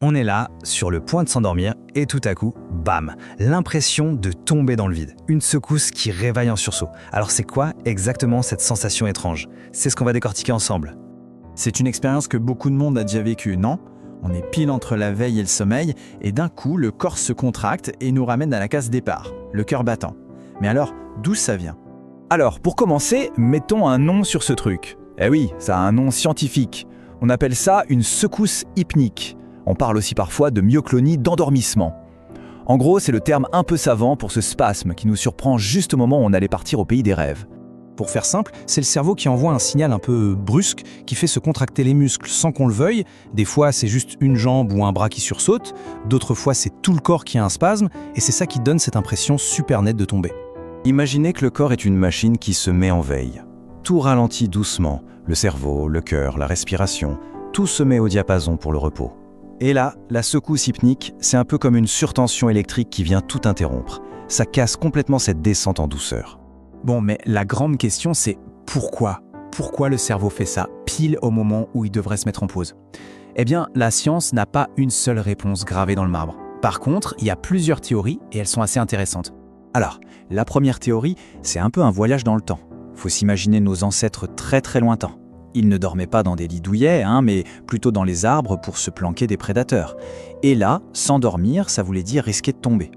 On est là, sur le point de s'endormir, et tout à coup, bam, l'impression de tomber dans le vide. Une secousse qui réveille en sursaut. Alors c'est quoi exactement cette sensation étrange? C'est ce qu'on va décortiquer ensemble. C'est une expérience que beaucoup de monde a déjà vécue, non? On est pile entre la veille et le sommeil, et d'un coup, le corps se contracte et nous ramène à la case départ, le cœur battant. Mais alors, d'où ça vient? Alors, pour commencer, mettons un nom sur ce truc. Eh oui, ça a un nom scientifique. On appelle ça une secousse hypnique. On parle aussi parfois de myoclonie d'endormissement. En gros, c'est le terme un peu savant pour ce spasme qui nous surprend juste au moment où on allait partir au pays des rêves. Pour faire simple, c'est le cerveau qui envoie un signal un peu brusque qui fait se contracter les muscles sans qu'on le veuille. Des fois, c'est juste une jambe ou un bras qui sursaute. D'autres fois, c'est tout le corps qui a un spasme. Et c'est ça qui donne cette impression super nette de tomber. Imaginez que le corps est une machine qui se met en veille. Tout ralentit doucement. Le cerveau, le cœur, la respiration, tout se met au diapason pour le repos. Et là, la secousse hypnique, c'est un peu comme une surtension électrique qui vient tout interrompre. Ça casse complètement cette descente en douceur. Bon, mais la grande question, c'est pourquoi? Pourquoi le cerveau fait ça, pile au moment où il devrait se mettre en pause? Eh bien, la science n'a pas une seule réponse gravée dans le marbre. Par contre, il y a plusieurs théories et elles sont assez intéressantes. Alors, la première théorie, c'est un peu un voyage dans le temps. Faut s'imaginer nos ancêtres très très lointains. Ils ne dormaient pas dans des lits douillets, mais plutôt dans les arbres pour se planquer des prédateurs. Et là, s'endormir, ça voulait dire risquer de tomber.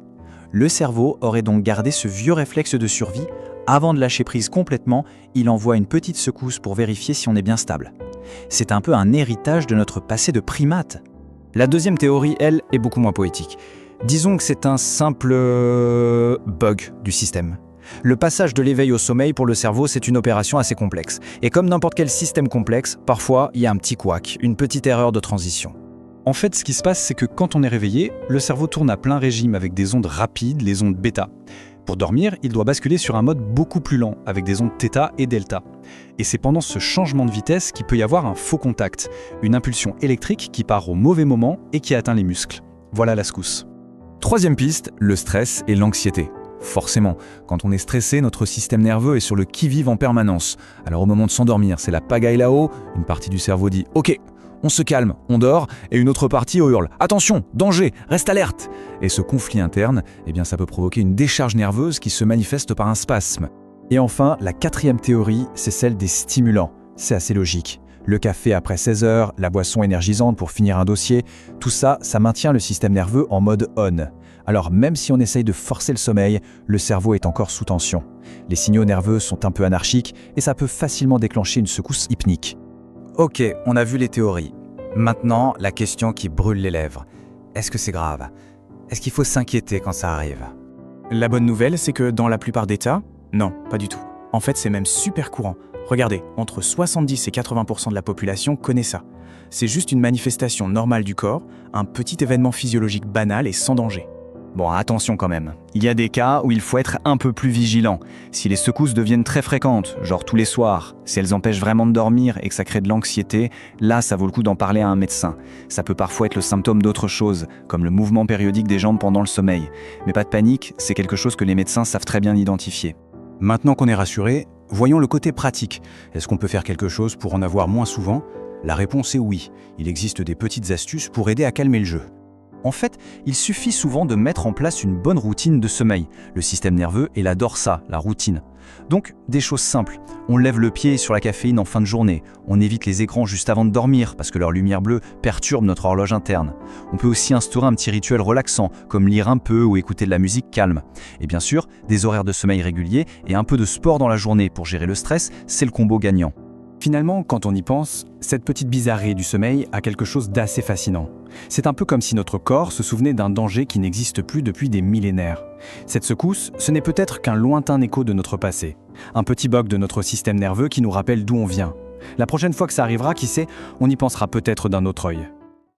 Le cerveau aurait donc gardé ce vieux réflexe de survie. Avant de lâcher prise complètement, il envoie une petite secousse pour vérifier si on est bien stable. C'est un peu un héritage de notre passé de primate. La deuxième théorie, elle, est beaucoup moins poétique. Disons que c'est un simple bug du système. Le passage de l'éveil au sommeil pour le cerveau, c'est une opération assez complexe. Et comme n'importe quel système complexe, parfois, il y a un petit couac, une petite erreur de transition. En fait, ce qui se passe, c'est que quand on est réveillé, le cerveau tourne à plein régime avec des ondes rapides, les ondes bêta. Pour dormir, il doit basculer sur un mode beaucoup plus lent, avec des ondes θ et delta. Et c'est pendant ce changement de vitesse qu'il peut y avoir un faux contact, une impulsion électrique qui part au mauvais moment et qui atteint les muscles. Voilà la secousse. Troisième piste, le stress et l'anxiété. Forcément, quand on est stressé, notre système nerveux est sur le qui-vive en permanence. Alors au moment de s'endormir, c'est la pagaille là-haut, une partie du cerveau dit « Ok, on se calme, on dort », et une autre partie hurle « Attention, danger, reste alerte !» Et ce conflit interne, ça peut provoquer une décharge nerveuse qui se manifeste par un spasme. Et enfin, la quatrième théorie, c'est celle des stimulants. C'est assez logique. Le café après 16 heures, la boisson énergisante pour finir un dossier, tout ça, ça maintient le système nerveux en mode on. Alors même si on essaye de forcer le sommeil, le cerveau est encore sous tension. Les signaux nerveux sont un peu anarchiques et ça peut facilement déclencher une secousse hypnique. Ok, on a vu les théories. Maintenant, la question qui brûle les lèvres. Est-ce que c'est grave? Est-ce qu'il faut s'inquiéter quand ça arrive? La bonne nouvelle, c'est que dans la plupart des cas, non, pas du tout. En fait, c'est même super courant. Regardez, entre 70 et 80% de la population connaît ça. C'est juste une manifestation normale du corps, un petit événement physiologique banal et sans danger. Bon, attention quand même. Il y a des cas où il faut être un peu plus vigilant. Si les secousses deviennent très fréquentes, genre tous les soirs, si elles empêchent vraiment de dormir et que ça crée de l'anxiété, là, ça vaut le coup d'en parler à un médecin. Ça peut parfois être le symptôme d'autre chose, comme le mouvement périodique des jambes pendant le sommeil. Mais pas de panique, c'est quelque chose que les médecins savent très bien identifier. Maintenant qu'on est rassuré, voyons le côté pratique. Est-ce qu'on peut faire quelque chose pour en avoir moins souvent? La réponse est oui. Il existe des petites astuces pour aider à calmer le jeu. En fait, il suffit souvent de mettre en place une bonne routine de sommeil. Le système nerveux, il adore ça, la routine. Donc, des choses simples. On lève le pied sur la caféine en fin de journée. On évite les écrans juste avant de dormir parce que leur lumière bleue perturbe notre horloge interne. On peut aussi instaurer un petit rituel relaxant, comme lire un peu ou écouter de la musique calme. Et bien sûr, des horaires de sommeil réguliers et un peu de sport dans la journée pour gérer le stress, c'est le combo gagnant. Finalement, quand on y pense, cette petite bizarrerie du sommeil a quelque chose d'assez fascinant. C'est un peu comme si notre corps se souvenait d'un danger qui n'existe plus depuis des millénaires. Cette secousse, ce n'est peut-être qu'un lointain écho de notre passé. Un petit bug de notre système nerveux qui nous rappelle d'où on vient. La prochaine fois que ça arrivera, qui sait, on y pensera peut-être d'un autre œil.